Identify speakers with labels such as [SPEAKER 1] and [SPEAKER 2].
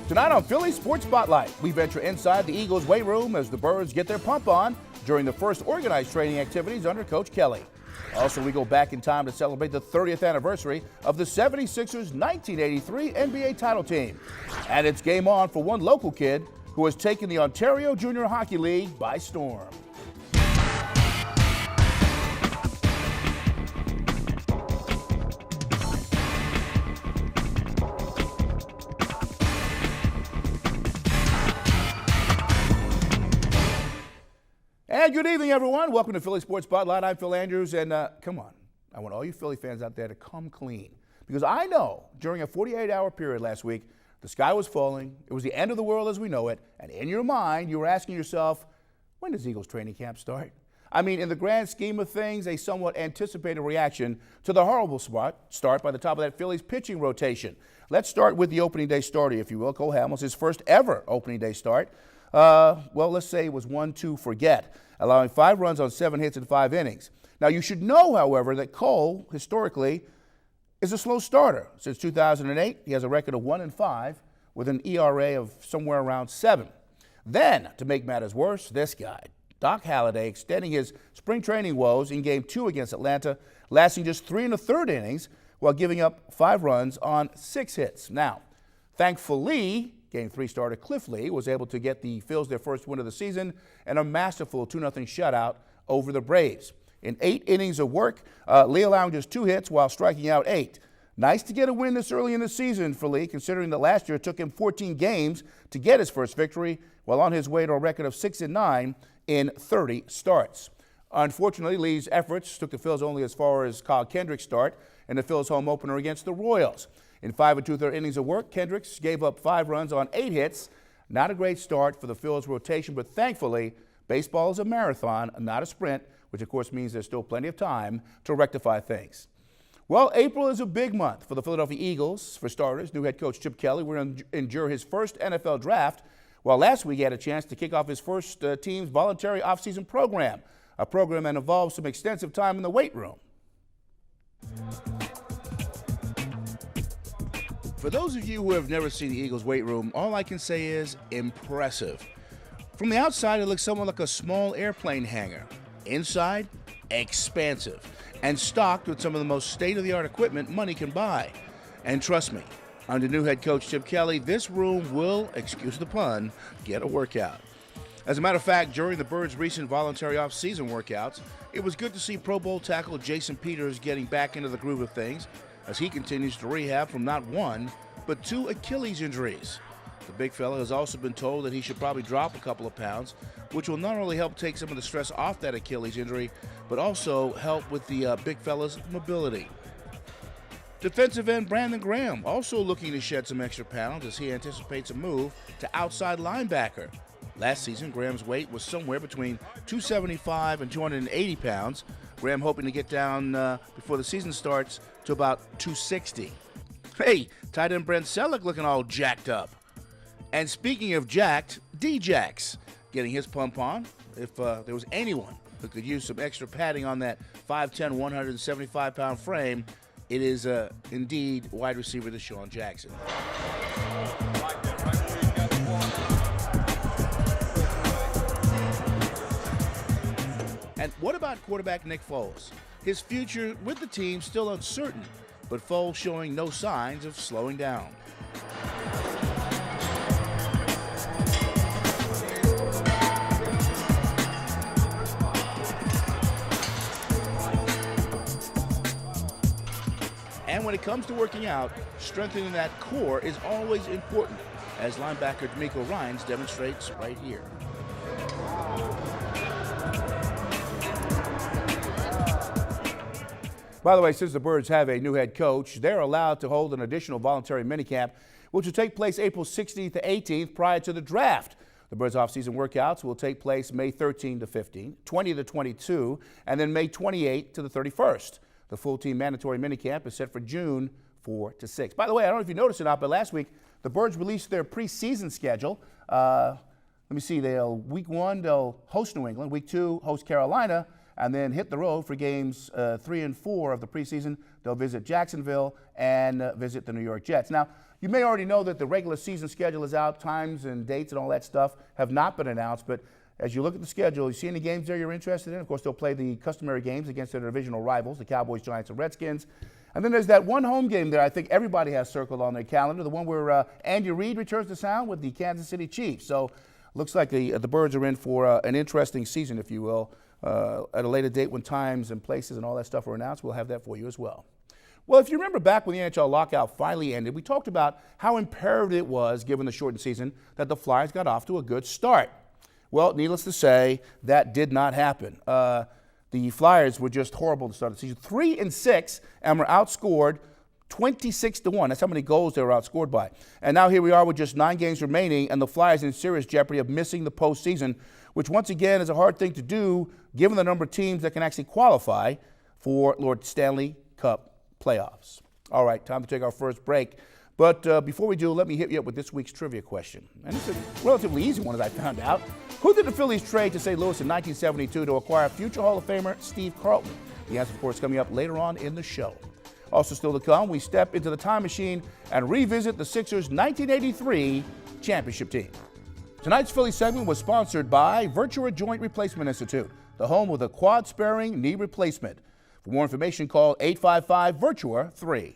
[SPEAKER 1] Tonight on Philly Sports Spotlight, we venture inside the Eagles' weight room as the Birds get their pump on during the first organized training activities under Coach Kelly. Also, we go back in time to celebrate the 30th anniversary of the 76ers' 1983 NBA title team. And it's game on for one local kid who has taken the Ontario Junior Hockey League by storm. And good evening, everyone. Welcome to Philly Sports Spotlight. I'm Phil Andrews, and come on. I want all you Philly fans out there to come clean. Because I know during a 48-hour period last week, the sky was falling, it was the end of the world as we know it, and in your mind, you were asking yourself, when does Eagles training camp start? I mean, in the grand scheme of things, a somewhat anticipated reaction to the horrible start by the top of that Phillies pitching rotation. Let's start with the opening day starter, if you will. Cole Hamels, his first ever opening day start. Well, let's say it was one to forget, allowing 5 runs on 7 hits in 5 innings. Now, you should know, however, that Cole, historically, is a slow starter. Since 2008, he has a record of 1-5 with an ERA of somewhere around 7. Then, to make matters worse, this guy, Doc Halladay, extending his spring training woes in Game 2 against Atlanta, lasting just 3 1/3 innings while giving up 5 runs on 6 hits. Now, thankfully, Game 3 starter Cliff Lee was able to get the Phils their first win of the season and a masterful 2-0 shutout over the Braves. In 8 innings of work, Lee allowing just 2 hits while striking out 8. Nice to get a win this early in the season for Lee, considering that last year it took him 14 games to get his first victory, while on his way to a record of 6-9 in 30 starts. Unfortunately, Lee's efforts took the Phils only as far as Kyle Kendrick's start in the Phils' home opener against the Royals. In 5 2/3 innings of work, Kendricks gave up 5 runs on 8 hits. Not a great start for the Phils' rotation, but thankfully, baseball is a marathon, not a sprint, which of course means there's still plenty of time to rectify things. Well, April is a big month for the Philadelphia Eagles. For starters, new head coach Chip Kelly will endure his first NFL draft, while last week he had a chance to kick off his first team's voluntary offseason program, a program that involves some extensive time in the weight room. For those of you who have never seen the Eagles' weight room, all I can say is impressive. From the outside, it looks somewhat like a small airplane hangar. Inside, expansive, and stocked with some of the most state-of-the-art equipment money can buy. And trust me, under new head coach Chip Kelly, this room will, excuse the pun, get a workout. As a matter of fact, during the Birds' recent voluntary off-season workouts, it was good to see Pro Bowl tackle Jason Peters getting back into the groove of things, as he continues to rehab from not 1, but 2 Achilles injuries. The big fella has also been told that he should probably drop a couple of pounds, which will not only help take some of the stress off that Achilles injury, but also help with the big fella's mobility. Defensive end Brandon Graham also looking to shed some extra pounds as he anticipates a move to outside linebacker. Last season, Graham's weight was somewhere between 275 and 280 pounds. Graham hoping to get down before the season starts to about 260. Hey, tight end Brent Selleck looking all jacked up. And speaking of jacked, D-Jax getting his pump on. If there was anyone who could use some extra padding on that 5'10", 175-pound frame, it is indeed wide receiver Deshaun Jackson. And what about quarterback Nick Foles? His future with the team still uncertain, but Foles showing no signs of slowing down. And when it comes to working out, strengthening that core is always important, as linebacker D'Amico Ryans demonstrates right here. By the way, since the Birds have a new head coach, they're allowed to hold an additional voluntary minicamp, which will take place April 16th to 18th prior to the draft. The Birds offseason workouts will take place May 13 to 15, 20 to 22, and then May 28 to the 31st. The full team mandatory minicamp is set for June 4 to 6. By the way, I don't know if you noticed or not, but last week the Birds released their preseason schedule. Let me see, week 1 they'll host New England, week 2 host Carolina, and then hit the road for games 3 and 4 of the preseason. They'll visit Jacksonville and visit the New York Jets. Now, you may already know that the regular season schedule is out. Times and dates and all that stuff have not been announced, but as you look at the schedule, you see any games there you're interested in? Of course, they'll play the customary games against their divisional rivals, the Cowboys, Giants, and Redskins. And then there's that one home game there I think everybody has circled on their calendar, the one where Andy Reid returns to sound with the Kansas City Chiefs. So looks like the Birds are in for an interesting season, if you will. At a later date when times and places and all that stuff are announced, we'll have that for you as well. Well, if you remember back when the NHL lockout finally ended, we talked about how imperative it was, given the shortened season, that the Flyers got off to a good start. Well, needless to say, that did not happen. The Flyers were just horrible to start the season. 3-6 and were outscored 26-1. That's how many goals they were outscored by. And now here we are with just 9 games remaining, and the Flyers in serious jeopardy of missing the postseason, which once again is a hard thing to do given the number of teams that can actually qualify for Lord Stanley Cup playoffs. All right, time to take our first break. But before we do, let me hit you up with this week's trivia question. And it's a relatively easy one, as I found out. Who did the Phillies trade to St. Louis in 1972 to acquire future Hall of Famer Steve Carlton? The answer, of course, coming up later on in the show. Also still to come, we step into the time machine and revisit the Sixers' 1983 championship team. Tonight's Philly segment was sponsored by Virtua Joint Replacement Institute, the home of the quad-sparing knee replacement. For more information, call 855-VIRTUA-3.